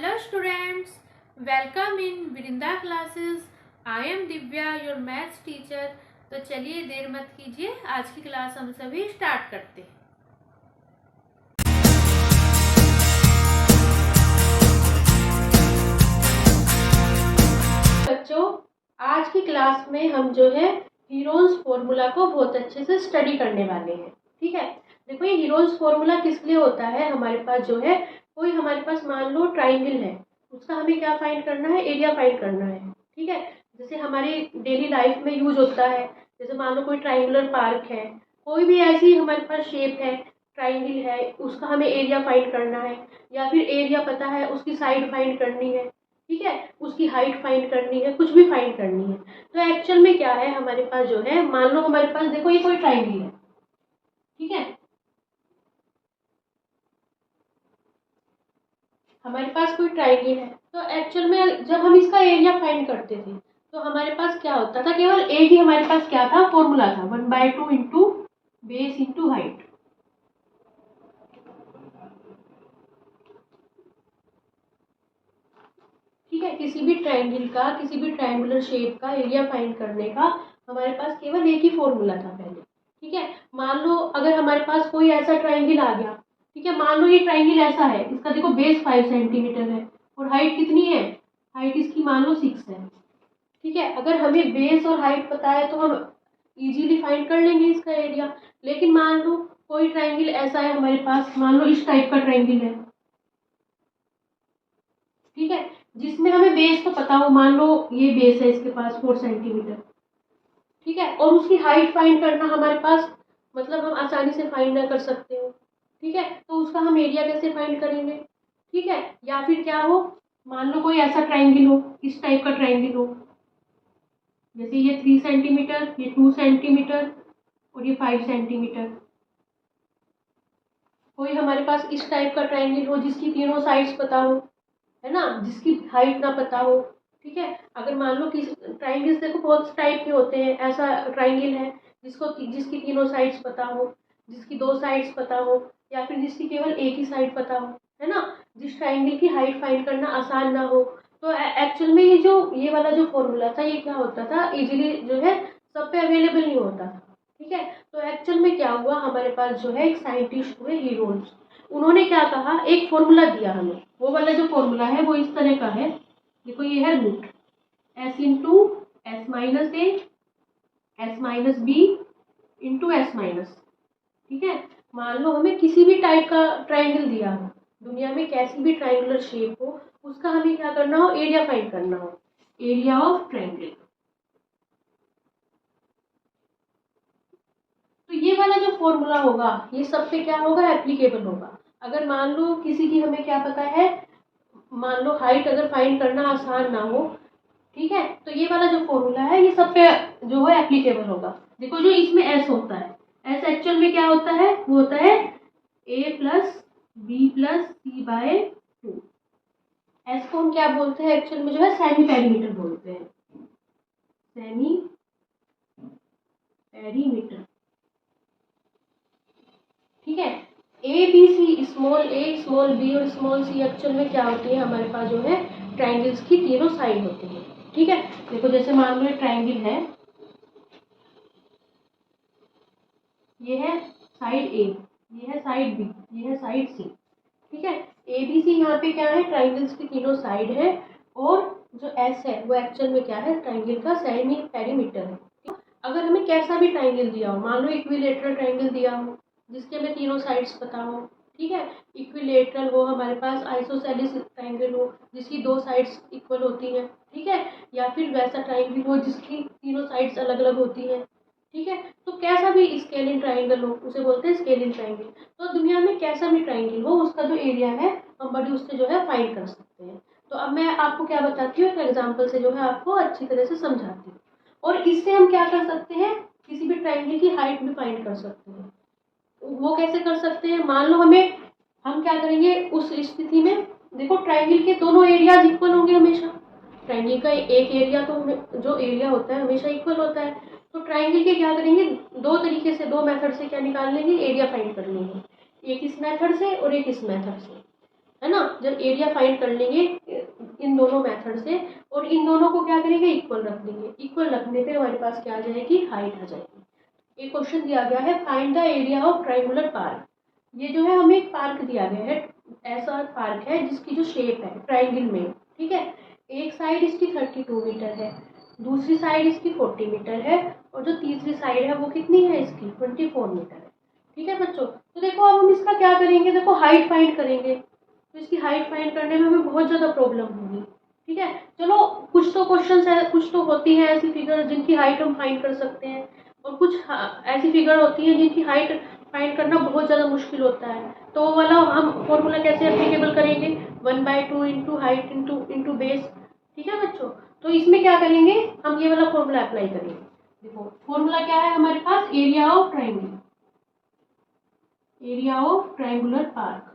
Hello students, welcome in Vrinda classes. I am Divya, your maths teacher. तो चलिए देर मत कीजिए, आज की क्लास हम सभी स्टार्ट करते हैं। बच्चों, आज की क्लास में हम जो है हीरोन्स फॉर्मूला को बहुत अच्छे से स्टडी करने वाले हैं। ठीक है, देखो ये हीरोन्स फॉर्मूला किस लिए होता है। हमारे पास जो है कोई हमारे पास मान लो ट्राइंगल है, उसका हमें क्या फाइंड करना है, एरिया फाइंड करना है। ठीक है, जैसे हमारी डेली लाइफ में यूज होता है, जैसे मान लो कोई ट्राइंगुलर पार्क है, कोई भी ऐसी हमारे पास शेप है, ट्राइंगल है, उसका हमें एरिया फाइंड करना है, या फिर एरिया पता है उसकी साइड फाइंड करनी है। ठीक है, उसकी हाइट फाइंड करनी है, कुछ भी फाइंड करनी है। तो एक्चुअल में क्या है हमारे पास जो है, मान लो हमारे पास देखो ये कोई ट्राइंगल है। ठीक है, हमारे पास कोई ट्राइंगल है, तो एक्चुअल में जब हम इसका एरिया फाइंड करते थे तो हमारे पास क्या होता था, केवल एक ही हमारे पास क्या था, फॉर्मूला था, 1/2 इंटू बेस इंटू हाइट। ठीक है, किसी भी ट्राइंगल का, किसी भी ट्राइंगुलर शेप का एरिया फाइंड करने का हमारे पास केवल एक ही फॉर्मूला था पहले। ठीक है, मान लो अगर हमारे पास कोई ऐसा ट्राइंगल आ गया, ठीक है, मान लो ये ट्राइंगल ऐसा है, इसका देखो बेस 5 सेंटीमीटर है और हाइट कितनी है, हाइट इसकी मान लो 6 है। ठीक है, अगर हमें बेस और हाइट पता है तो हम इजीली फाइंड कर लेंगे इसका एरिया। लेकिन मान लो कोई ट्राइंगल ऐसा है हमारे पास, मान लो इस टाइप का ट्राइंगल है, ठीक है, जिसमें हमें बेस तो पता हो, मान लो ये बेस है इसके पास 4 सेंटीमीटर। ठीक है, और उसकी हाइट फाइंड करना हमारे पास, मतलब हम आसानी से फाइंड ना कर सकते हो। ठीक है, तो उसका हम एरिया कैसे फाइंड करेंगे। ठीक है, या फिर क्या हो, मान लो कोई ऐसा ट्राइंगल हो, इस टाइप का ट्राइंगल हो, जैसे ये 3 सेंटीमीटर, ये 2 सेंटीमीटर और ये 5 सेंटीमीटर। कोई हमारे पास इस टाइप का ट्राइंगल हो जिसकी तीनों साइड्स पता हो, है ना, जिसकी हाइट ना पता हो। ठीक है, अगर मान लो कि ट्राइंगल्स देखो बहुत टाइप के होते हैं, ऐसा ट्राइंगल है जिसकी तीनों साइड्स पता हो, जिसकी 2 साइड्स पता हो, या फिर जिसकी केवल एक ही साइड पता हो, है ना, जिस ट्राइंगल की हाइट फाइंड करना आसान ना हो। तो एक्चुअल में ये वाला जो फॉर्मूला था, ये क्या होता था, इजीली जो है सब पे अवेलेबल नहीं होता था। ठीक है, तो एक्चुअल में क्या हुआ, हमारे पास जो है एक साइंटिस्ट हुए हीरोन्स, उन्होंने क्या कहा, एक फॉर्मूला दिया हमें। वो वाला जो फॉर्मूला है वो इस तरह का है, देखो ये है root s into S minus A S minus B into S minus. ठीक है, मान लो हमें किसी भी टाइप का ट्राइंगल दिया हो, दुनिया में कैसी भी ट्राइंगुलर शेप हो, उसका हमें क्या करना हो, एरिया फाइंड करना हो, एरिया ऑफ ट्राइंगल। तो ये वाला जो फॉर्मूला होगा ये सब पे क्या होगा, एप्लीकेबल होगा। अगर मान लो किसी की हमें क्या पता है, मान लो हाइट अगर फाइंड करना आसान ना हो, ठीक है, तो ये वाला जो फॉर्मूला है ये सब पे जो है एप्लीकेबल होगा। देखो जो इसमें एस होता है, एस एक्चुअल में क्या होता है, वो होता है a plus B plus C by 2। S को हम क्या बोलते हैं, एक्चुअल में जो है सेमी पेरीमीटर बोलते हैं, सेमी पेरीमीटर। ठीक है, A B C, small A small B और स्मॉल सी एक्चुअल में क्या होती है, हमारे पास जो है ट्राइंगल्स की तीनों साइड होती है। ठीक है, देखो जैसे मान लो ये ट्राइंगल है, ये है साइड ए, ये है साइड बी, ये है साइड सी। ठीक है, ए बी सी यहाँ पे क्या है, ट्राइंगल्स की तीनों साइड है, और जो एस है वो एक्चुअल में क्या है, ट्राइंगल का सेमी पेरीमीटर है। अगर हमें कैसा भी ट्राइंगल दिया हो, मान लो इक्विलेटरल ट्राइंगल दिया हो जिसके हमें तीनों साइड्स पता हो, ठीक है, इक्विलेटरल हो, हमारे पास आइसोसेलेस ट्राइंगल हो जिसकी 2 साइड्स इक्वल होती हैं, ठीक है, या फिर वैसा ट्राइंगल हो जिसकी तीनों साइड्स अलग अलग होती हैं। ठीक है, तो कैसा भी स्केलिन ट्राइंगल हो उसे बोलते हैं स्केलिन ट्राइंगल। तो दुनिया में कैसा भी ट्राइंगल हो उसका जो एरिया है हम बड़ी उससे जो है फाइंड कर सकते हैं। तो अब मैं आपको क्या बताती हूँ, एक एग्जाम्पल से जो है आपको अच्छी तरह से समझाती हूँ। और इससे हम क्या कर सकते हैं, किसी भी ट्राइंगल की हाइट भी फाइंड कर सकते हैं। वो कैसे कर सकते हैं, मान लो हम क्या करेंगे उस स्थिति में, देखो ट्राइंगल के दोनों एरियाज इक्वल होंगे हमेशा। ट्राइंगल का एक एरिया तो जो एरिया होता है हमेशा इक्वल होता है। तो ट्राइंगल के क्या करेंगे, दो तरीके से, दो मेथड से क्या निकाल लेंगे, एरिया फाइंड कर लेंगे, एक इस मेथड से और एक इस मेथड से। है ना। जब एरिया फाइंड कर लेंगे इन दोनों मेथड से और इन दोनों को क्या करेंगे, इक्वल रख देंगे। इक्वल रखने पे हमारे पास क्या आ जाएगी, हाइट आ जाएगी। एक क्वेश्चन दिया गया है find the area of triangular park. ये जो है हमें एक पार्क दिया गया है, ऐसा पार्क है जिसकी जो शेप है ट्रायंगल में, ठीक है। एक साइड इसकी 32 मीटर है, दूसरी साइड इसकी 40 मीटर है और जो तीसरी साइड है वो कितनी है इसकी 24 मीटर है, ठीक है बच्चों। तो देखो अब हम इसका क्या करेंगे, देखो हाइट फाइंड करेंगे। तो इसकी हाइट फाइंड करने में हमें बहुत ज़्यादा प्रॉब्लम होगी, ठीक है। चलो कुछ तो क्वेश्चंस है, कुछ तो होती हैं ऐसी फिगर जिनकी हाइट हम फाइंड कर सकते हैं और कुछ ऐसी फिगर होती हैं जिनकी हाइट फाइंड करना बहुत ज़्यादा मुश्किल होता है। तो वो वाला हम फॉर्मूला कैसे एप्लीकेबल करेंगे, 1/2 इंटू हाइट इंटू बेस, ठीक है बच्चों। तो इसमें क्या करेंगे, हम ये वाला फॉर्मूला अप्लाई करेंगे। देखो फॉर्मूला क्या है हमारे पास, area of triangle, area of triangular park.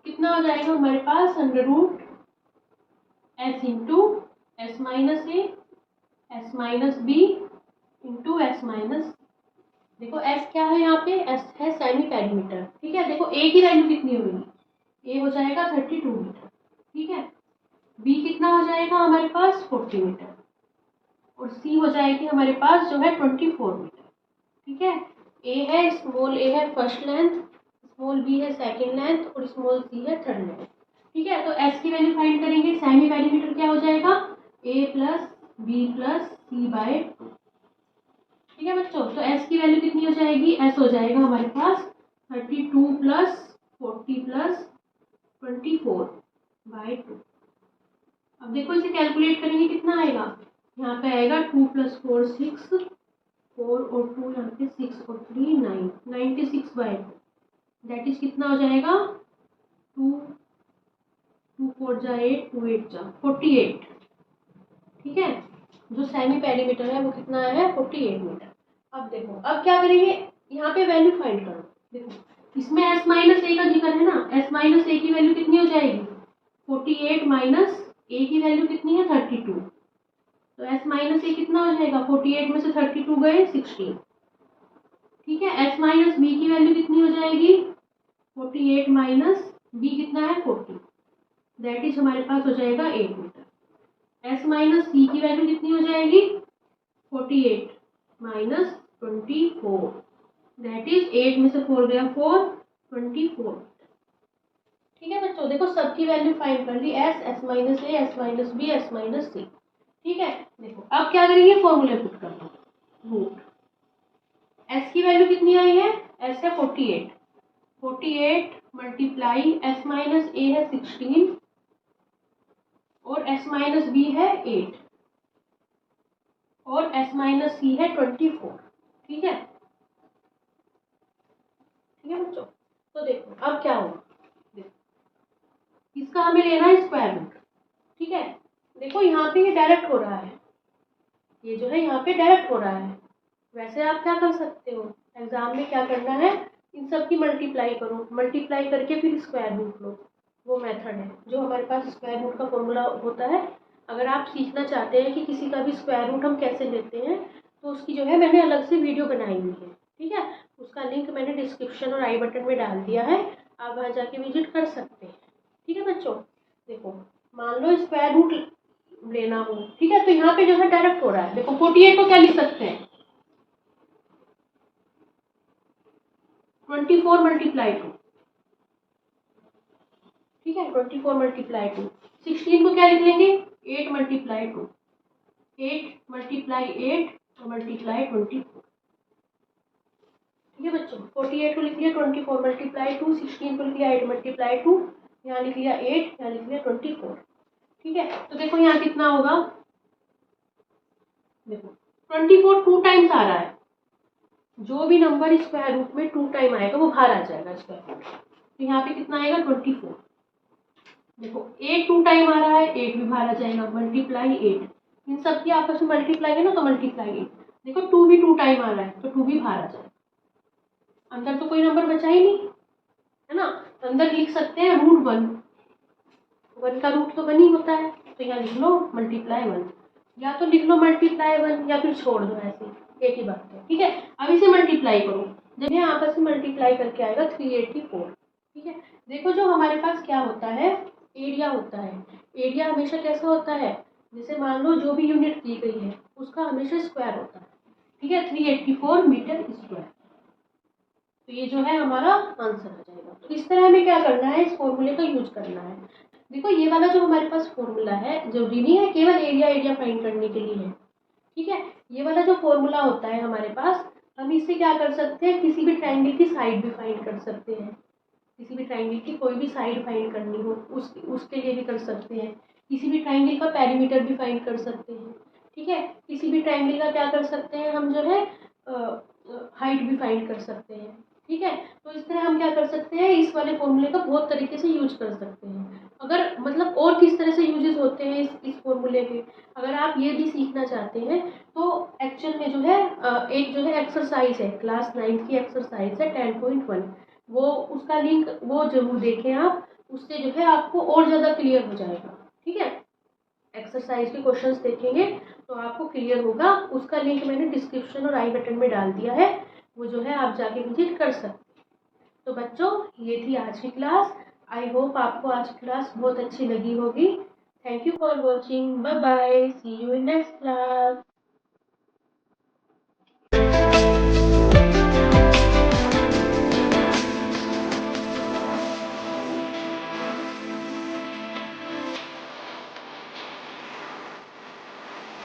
कितना हो जाएगा हमारे पास, √s into s minus A s minus B into s minus. देखो s क्या है यहाँ पे, s है सेमी पेरीमीटर, ठीक है। देखो a की वैल्यू कितनी होगी, a हो जाएगा 32 मीटर, ठीक है। b कितना हो जाएगा हमारे पास 40 मीटर और c हो जाएगी हमारे पास जो है 24 मीटर, ठीक है। a है, स्मॉल a है फर्स्ट लेंथ, स्मॉल b है सेकंड लेंथ और स्मॉल c है थर्ड लेंथ, ठीक है। तो s की वैल्यू फाइंड करेंगे, सेमी पेरीमीटर क्या हो जाएगा, a plus b plus c by 2, ठीक है बच्चों। तो s की वैल्यू कितनी हो जाएगी, s हो जाएगा हमारे पास 32 प्लस 40 प्लस 24 बाय 2। अब देखो इसे कैलकुलेट करेंगे कितना आएगा, यहाँ पे आएगा 2 + 4 6, 4 और 2 यहाँ पे 6 और 3 9, 96 बाय 2, दैट इज कितना हो जाएगा 2 2 4 जा 8 2 8 जा 48, ठीक है। जो सेमी पेरीमीटर है वो कितना है 48 मीटर। अब देखो अब क्या करेंगे, यहाँ पे वैल्यू फाइंड करो। देखो इसमें s माइनस ए का जिक्र है ना, s माइनस ए की वैल्यू कितनी हो जाएगी 48 माइनस ए की वैल्यू कितनी है 32, तो s माइनस ए कितना हो जाएगा, 48 में से 32 गए 16, ठीक है। s माइनस बी की वैल्यू कितनी हो जाएगी 48 माइनस बी कितना है 40, दैट इज हमारे पास हो जाएगा 8 मीटर। s माइनस सी की वैल्यू कितनी हो जाएगी 48 माइनस 24, दैट इज 8 में से 4 गया 4 24, ठीक है बच्चों। देखो सबकी वैल्यू फाइंड कर ली, s minus A s minus B s minus C, ठीक है। देखो अब क्या करेंगे, फॉर्मूले पुट कर दो, रूट s की वैल्यू कितनी आई है, s है 48, 48 मल्टीप्लाई s माइनस ए है 16 और s माइनस बी है 8 और s माइनस सी है 24, ठीक है, ठीक है बच्चों। तो देखो अब क्या होगा, देखो इसका हमें लेना है स्क्वायर रूट, ठीक है। देखो यहाँ पे ये डायरेक्ट हो रहा है, ये जो है यहाँ पे डायरेक्ट हो रहा है। वैसे आप क्या कर सकते हो, एग्जाम में क्या करना है, इन सब की मल्टीप्लाई करो, मल्टीप्लाई करके फिर स्क्वायर रूट लो, वो मेथड है जो हमारे पास स्क्वायर रूट का फॉर्मूला होता है। अगर आप सीखना चाहते हैं कि किसी का भी स्क्वायर रूट हम कैसे लेते हैं तो उसकी जो है मैंने अलग से वीडियो बनाई हुई है, ठीक है। उसका लिंक मैंने डिस्क्रिप्शन और आई बटन में डाल दिया है, आप वहाँ जाके विजिट कर सकते हैं, ठीक है बच्चों। देखो मान लो स्क्वायर रूट लेना हो, ठीक है, तो यहाँ पे जो है डायरेक्ट हो रहा है। देखो 48 को क्या लिख सकते हैं 24 मल्टीप्लाई 2, ठीक है, 24 मल्टीप्लाई 2। 16 को क्या लिख लेंगे 8 मल्टीप्लाई 2, 8 मल्टीप्लाई 8 और मल्टीप्लाई 24, ठीक है बच्चों। 48 को लिख लिया 24 मल्टीप्लाई 2, 16 को लिख लिया 8 मल्टीप्लाई 2, यहाँ लिख लिया 8, यहाँ लिख लिया 24, ठीक है। तो देखो यहाँ कितना होगा, देखो 24 2 टाइम्स आ रहा है, जो भी नंबर स्क्वायर रूट में 2 टाइम आएगा वो बाहर आ जाएगा स्क्वायर रूट, तो यहाँ पे कितना आएगा 24। देखो 8 2 टाइम आ रहा है, 8 भी बाहर आ जाएगा, मल्टीप्लाई 8, इन सब की आपस में मल्टीप्लाई है ना, तो मल्टीप्लाई 8। देखो 2 भी 2 टाइम आ रहा है तो 2 भी बाहर आ जाएगा, अंदर तो कोई नंबर बचा ही नहीं है ना। अंदर लिख सकते हैं √1, 1 का रूट तो 1 ही होता है, तो यहाँ लिख लो मल्टीप्लाई 1, या तो लिख लो मल्टीप्लाई 1 या फिर छोड़ दो ऐसे, एक ही बात है, ठीक है। अब इसे मल्टीप्लाई करो, जब ये आपस में मल्टीप्लाई करके आएगा 384, ठीक है। देखो जो हमारे पास क्या होता है, एरिया होता है। एरिया हमेशा कैसा होता है, जैसे मान लो जो भी यूनिट दी गई है उसका हमेशा स्क्वायर होता है, ठीक है। 384 मीटर स्क्वायर, तो ये जो है हमारा आंसर आ जाएगा। तो इस तरह हमें क्या करना है, इस फॉर्मूले का यूज करना है। देखो ये वाला जो हमारे पास फॉर्मूला है जरूरी नहीं है केवल एरिया फाइंड करने के लिए है, ठीक है। ये वाला जो फॉर्मूला होता है हमारे पास, हम इससे क्या कर सकते हैं, किसी भी ट्राइंगल की साइड भी फाइंड कर सकते हैं। किसी भी ट्राइंगल की कोई भी साइड फाइंड करनी हो उसके लिए भी कर सकते हैं। किसी भी ट्राइंगल का पेरीमीटर भी फाइंड कर सकते हैं, ठीक है। किसी भी ट्राइंगल का क्या कर सकते हैं हम, जो है हाइट भी फाइंड कर सकते हैं, ठीक है। तो इस तरह हम क्या कर सकते हैं, इस वाले फॉर्मूले का बहुत तरीके से यूज कर सकते हैं। अगर मतलब और किस तरह से यूजेस होते हैं इस फॉर्मूले के, अगर आप ये भी सीखना चाहते हैं तो एक्चुअल में जो है एक जो है एक्सरसाइज है, क्लास 9 की एक्सरसाइज है 10.1, वो उसका लिंक वो जरूर देखें आप, उससे जो है आपको और ज़्यादा क्लियर हो जाएगा, ठीक है। एक्सरसाइज के क्वेश्चंस देखेंगे तो आपको क्लियर होगा। उसका लिंक मैंने डिस्क्रिप्शन और आई बटन में डाल दिया है, वो जो है आप जाके विजिट कर सकते हैं। तो बच्चों ये थी आज की क्लास। आई होप आपको आज की क्लास बहुत अच्छी लगी होगी। Thank you for watching, bye bye, see you in next class.